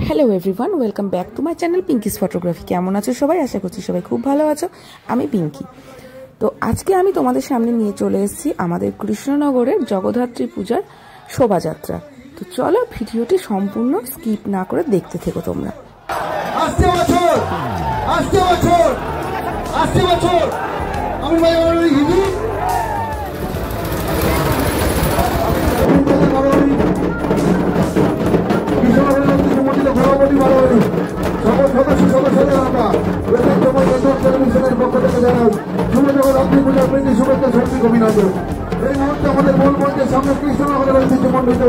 Hello everyone, welcome back to my channel Pinki's photography. কেমন আছো সবাই? আশা করছি সবাই খুব ভালো আছো। আমি পিঙ্কি। তো আজকে আমি তোমাদের সামনে নিয়ে চলে এসেছি আমাদের কৃষ্ণনগরের জগদ্ধাত্রী পূজার শোভাযাত্রা। তো চলো ভিডিওটি সম্পূর্ণ স্কিপ না করে দেখতে থেকো তোমরা। এই মুহূর্তে আমাদের মূল মঞ্চের সামনে কৃষ্ণনগরের ঐতিহ্যমণ্ডিত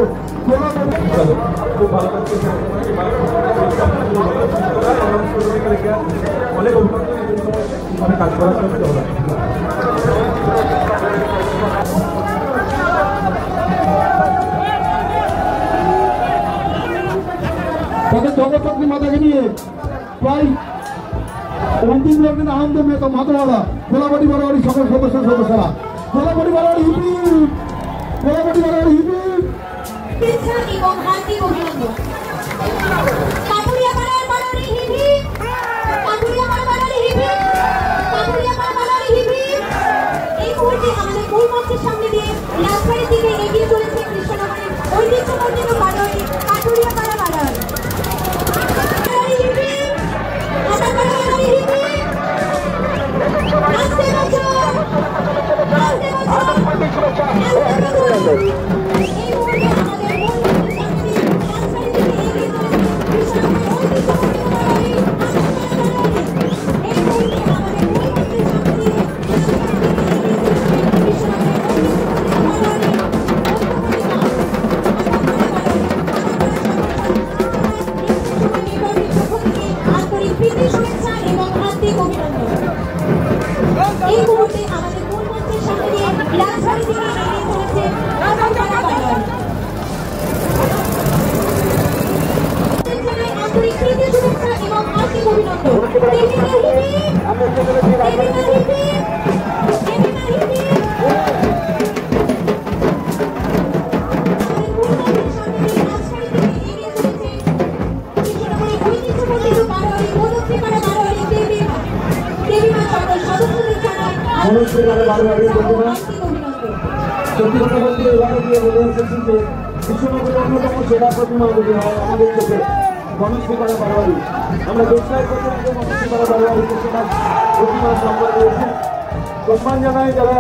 তাদের জগদ্ধাত্রী মাতাকে নিয়ে প্রায় অন্তিম লগ্নের আনন্দ মেত মাতোয়ারা গোলাবাড়ি বাড়াবাড়ি সকল সদস্যরা গোলাবাড়ি বাড়াবাড়ি হিপি গোলাবাড়ি বাড়াবাড়ি হিপি এবং হার্দিক অভিনন্দন। কাটুরিয়া পাড়ার বাড়াবাড়ি হিপি কাটুরিয়া পাড়ার বাড়াবাড়ি হিপি কাটুরিয়া পাড়ার বাড়াবাড়ি হিপি। এই মুহূর্তে আমাদের মূল মঞ্চের সামনে দিয়ে রাজবাড়ির দিকে এগিয়ে চলেছে কৃষ্ণনগরের ঐতিহ্যমণ্ডিত বাড়াবাড়ি কাটুরিয়া পাড়া বাড়াবাড়ি হিপি হাতার বাড়াবাড়ি হিপি। আসতে বছর কৃষ্ণনগরের অন্যতম সেরা প্রতিমা যদি হয় আমাদের চোখে গণেশপাড়া বাড়াবাড়ি। আমরা বেশিরভাগ গণেশপাড়া বাড়াবাড়িতে সেটা প্রতিমা সম্মান রয়েছে। সম্মান জানাই যারা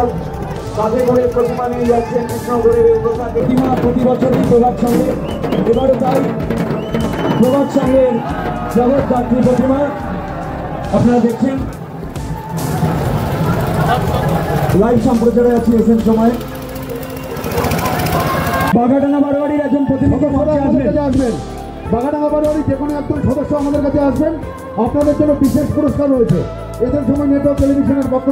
কাঁধে করে প্রতিমা নিয়ে যাচ্ছেন কৃষ্ণনগরের প্রতিমা প্রতি বছরই প্রভাত সঙ্গে, এবারও তাই প্রভাত সঙ্গের জগদ্ধাত্রী প্রতিমা আপনারা দেখছেন লাইভ সম্প্রচারে আছে এসেন সময়। বাঘাডাঙ্গা বারোয়ারির একজন প্রতিনিধি আসবেন। বাঘাডাঙ্গা বারোয়ারির যে কোনো একজন সদস্য আমাদের কাছে আসবেন, আপনাদের জন্য বিশেষ পুরস্কার রয়েছে। এদের সময় নেটওয়ার্ক টেলিভিশনের পক্ষ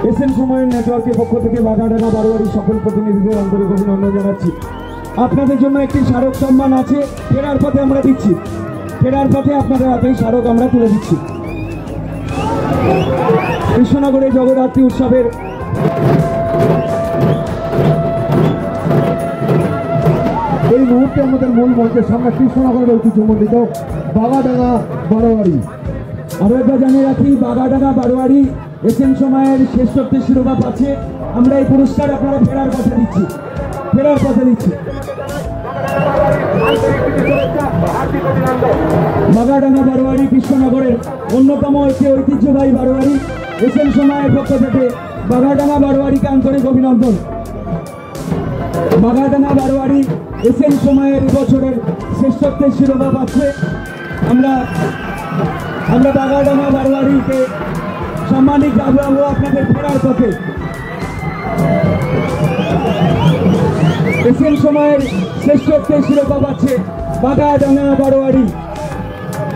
এসএন সময়ের নেটওয়ার্কের পক্ষ থেকে বাঘাডাঙ্গা বারোয়ারির সকল প্রতিনিধিদের আন্তরিক অভিনন্দন জানাচ্ছি। আপনাদের জন্য একটি স্মারক সম্মান আছে, ফেরার পথে আমরা দিচ্ছি। ফেরার পথে আপনাদের হাতে স্মারক আমরা তুলে দিচ্ছি। কৃষ্ণনগরের জগদ্ধাত্রী উৎসবের এই মুহূর্তে আমাদের মূল মঞ্চের সামনে কৃষ্ণনগরের ঐতিহ্যমণ্ডিত বাঘাডাঙ্গা বারোয়ারি। আরো একবার জানিয়ে রাখি, বাঘাডাঙ্গা বারোয়ারি এসএন সময়ের শ্রেষ্ঠত্বের শিরোপা পাচ্ছে। আমরা এই পুরস্কার আপনারা ফেরার পথে দিচ্ছি, ফেরার পথে দিচ্ছি। বাঘাডাঙ্গা বারোয়ারি কৃষ্ণনগরের অন্যতম একটি ঐতিহ্যবাহী বারোয়ারি। এসএন সময়ের পক্ষ থেকে বাঘাডাঙ্গা বারোয়ারিকে আন্তরিক অভিনন্দন। বাঘাডাঙ্গা বারোয়ারি এসএন সময়ের বছরের শ্রেষ্ঠত্বের শিরোপা পাচ্ছে। আমরা বাঘাডাঙ্গা বারোয়ারিকে সম্মানিত জানাবো আপনাদের ফেরার পথে। এসএন সময়ের শ্রেষ্ঠত্বের শিরোপা পাচ্ছে বাঘাডাঙ্গা বারোয়ারি।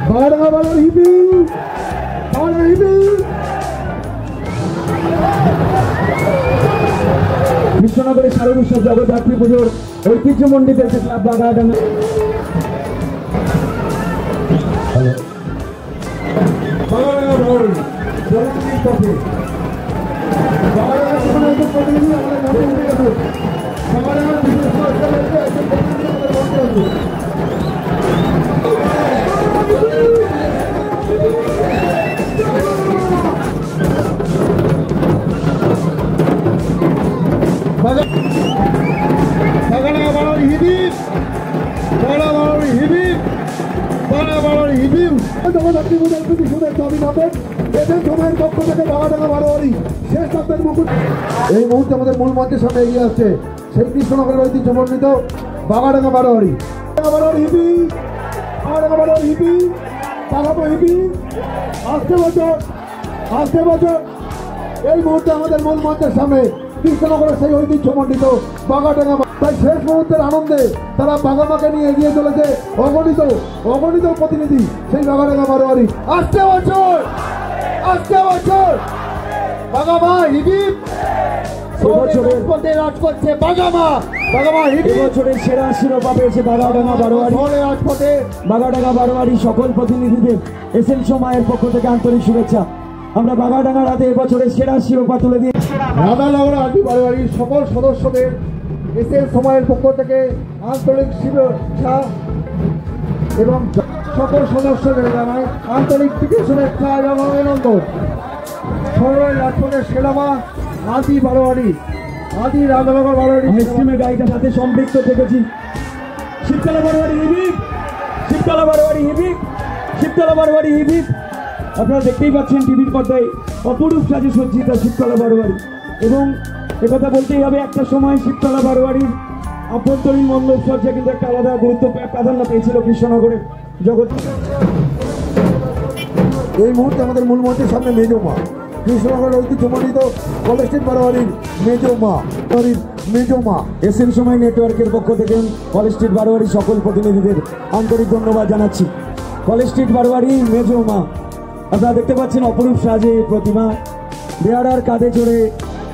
বাঘাডাঙ্গা বারোয়ারি কৃষ্ণনগরের শারদ উৎসব জগদ্ধাত্রী পুজোর ঐতিহ্যমণ্ডিত ক্লাব বাঘাডাঙ্গা। বাঘাডাঙ্গা জলপুরীর পথে প্রতিনিধি আমাদের মধ্যে উঠে গেছে। সবাই আমার বিশেষ এই মুহূর্তে আমাদের মূল মঞ্চের সামনে এগিয়ে আসছে সেই কৃষ্ণনগরের ঐতিহ্যমণ্ডিত বাগাডাঙ্গা বারোয়ারি। আসতে বছর এই মুহূর্তে আমাদের মূল মঞ্চের সামনে কৃষ্ণনগরের সেই ঐতিহ্যমণ্ডিত বাগাডাঙ্গা। তাই শেষ মুহূর্তের আনন্দে তারা বাগামাকে নিয়ে এগিয়ে চলেছে অগণিত প্রতিনিধি সেই বাগাডাঙ্গা বারোয়ারি। আসতে বছর বাগামা হিবিব রাজ করছে বাগামা এবছরের সেরা শিরোপা পেয়েছে বাগাডাঙ্গা বারোয়ারি। রাজপথে বাগাডাঙ্গা বারোয়ারি সকল প্রতিনিধিদের এসএন সময়ের পক্ষ থেকে আন্তরিক শুভেচ্ছা। আমরা বাগাডাঙ্গার হাতে এবছরের সেরা শিরোপা তুলে দিয়ে রাধানগর আদি বারোয়ারির সকল সদস্যদের এসএন সময়ের পক্ষ থেকে আন্তরিক শুভেচ্ছা এবং সকল সদস্যদের জানায় আন্তরিক শুভেচ্ছা এবং অভিনন্দন। শহরের রাজপথের সেরামা আদি বারোয়ারি রাধানগর বারোয়ারি আইসক্রিমের গাড়িটার সাথে সম্পৃক্ত থেকেছি। শিবতলা বারোয়ারি হিবিব। আপনারা দেখতেই পাচ্ছেন টিভির পর্দায় অপরূপ সাজে সজ্জিত শিবতলা বারোয়ারি। এবং একথা বলতেই হবে, একটা সময় শিবতলা বারোয়ারির আভ্যন্তরীণ মণ্ডপসজ্জা কিন্তু একটা আলাদা গুরুত্ব প্রাধান্য পেয়েছিল কৃষ্ণনগরের জগৎ। এই মুহূর্তে আমাদের মূল মঞ্চের সামনে মেজমা কৃষ্ণনগরের ঐতিহ্যমণ্ডিত কলেজ স্ট্রিট বারোয়ারির মেজমা এসএন সময় নেটওয়ার্কের পক্ষ থেকে কলেজ স্ট্রিট বারোয়ারি সকল প্রতিনিধিদের আন্তরিক ধন্যবাদ জানাচ্ছি। কলেজ স্ট্রিট বারোয়ারি মেজমা আপনারা দেখতে পাচ্ছেন অপরূপ সাজে প্রতিমা, বেয়ারার কাঁধে চড়ে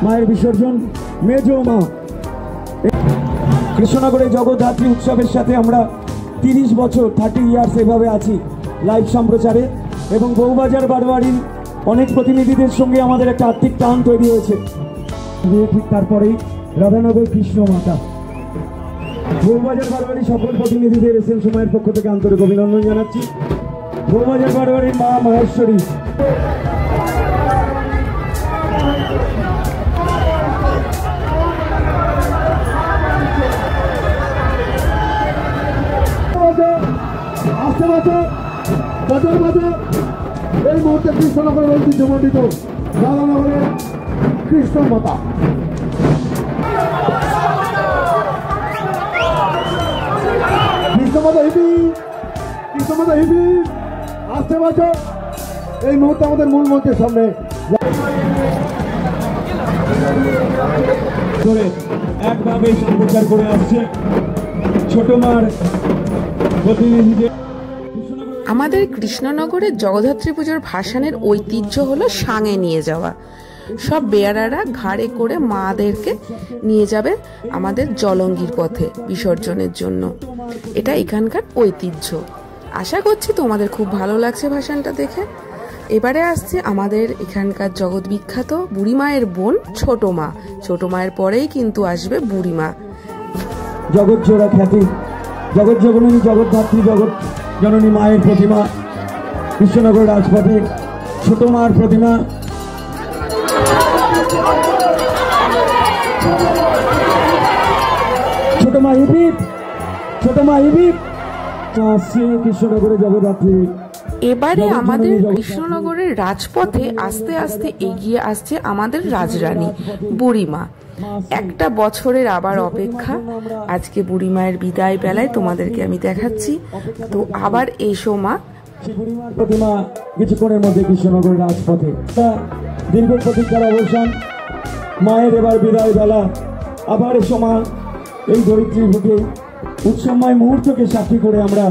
মায়ের বিসর্জন মেজমা। কৃষ্ণনগরের জগদ্ধাত্রী উৎসবের সাথে আমরা 30 বছর 30 ইয়ার্স এভাবে আছি লাইভ সম্প্রচারে। এবং বউবাজার বারোয়ারির অনেক প্রতিনিধিদের সঙ্গে আমাদের একটা আর্থিক টান তৈরি হয়েছে। ঠিক তারপরেই রাধানগর কৃষ্ণ মাতা। বউবাজার বারোয়ারি সকল প্রতিনিধিদের এসএন সময়ের পক্ষ থেকে আন্তরিক অভিনন্দন জানাচ্ছি। বউবাজার বারোয়ারির মা মাহেশ্বরী এই মুহূর্তে কৃষ্ণনগরের ঐতিহ্যমণ্ডিত রাধানগরের কৃষ্ণ মাতা। কৃষ্ণমাতা হিবি আসতে বছর এই মুহূর্তে আমাদের মূল মঞ্চের সামনে একভাবে সম্প্রচার করে আসছে ছোট মার প্রতিনিধিদের। আমাদের কৃষ্ণনগরের জগদ্ধাত্রী পুজোর ভাসানের ঐতিহ্য হলো সাঙে নিয়ে যাওয়া। সব বেয়ারারা ঘাড়ে করে মাদেরকে নিয়ে যাবে আমাদের জলঙ্গির পথে বিসর্জনের জন্য। এটা এখানকার ঐতিহ্য। আশা করছি তোমাদের খুব ভালো লাগছে ভাসানটা দেখে। এবারে আসছে আমাদের এখানকার জগৎ বিখ্যাত বুড়ি মায়ের বোন ছোট মা। ছোট মায়ের পরেই কিন্তু আসবে বুড়ি মা। জগৎ জোড়া খ্যাতি জগৎ জগননী জগদ্ধাত্রী জগৎ জননী মায়ের প্রতিমা কৃষ্ণনগর রাজপথে ছোট মার প্রতিমা। ছোট মা হিবিব আসছে কৃষ্ণনগরের জগদ্ধাত্রী। এবারে আমাদের কৃষ্ণনগরের রাজপথে আস্তে আস্তে এগিয়ে আসছে আমাদের রাজরানী বুড়িমা। একটা বছরের আবার অপেক্ষা। আজকে বুড়ি মায়ের বিদায় বেলায় তোমাদেরকে আমি দেখাচ্ছি। তো আবার এসো মা। প্রতিমা কিছুক্ষণের মধ্যে কৃষ্ণনগর রাজপথে দীর্ঘ প্রতীক্ষার অবসান। মায়ের এবার বিদায় বেলা। আবার এসো মা। এই ধরিত্রী বুকে উৎসবময় মুহূর্তকে সাক্ষী করে আমরা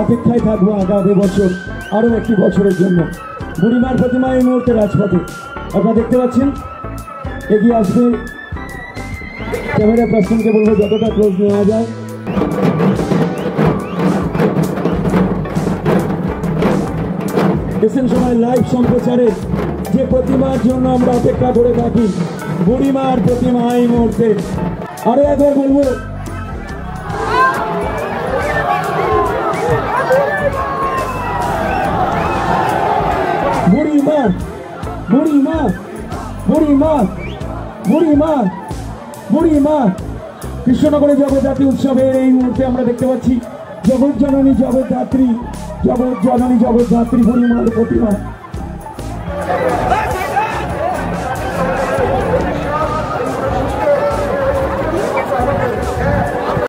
অপেক্ষায় থাকবো আগামী বছর আরো একটি বছরের জন্য। বুড়িমার প্রতিমা এই মুহূর্তে রাজপথে আপনারা দেখতে পাচ্ছেন এগিয়ে আসবে। ক্যামেরা পার্সনকে বলবো যতটা ক্লোজ নেওয়া যায়। এসএন সময় লাইভ সম্প্রচারে যে প্রতিমার জন্য আমরা অপেক্ষা করে থাকি, বুড়িমার প্রতিমা এই মুহূর্তে। আরো একবার বলবো, বুড়িমা বুড়িমা বুড়িমা বুড়িমা বুড়িমা। কৃষ্ণনগরে জগদ্ধাত্রী উৎসবের এই মুহূর্তে আমরা দেখতে পাচ্ছি জগৎ জননী জগদ্ধাত্রী বুড়িমার প্রতিমা।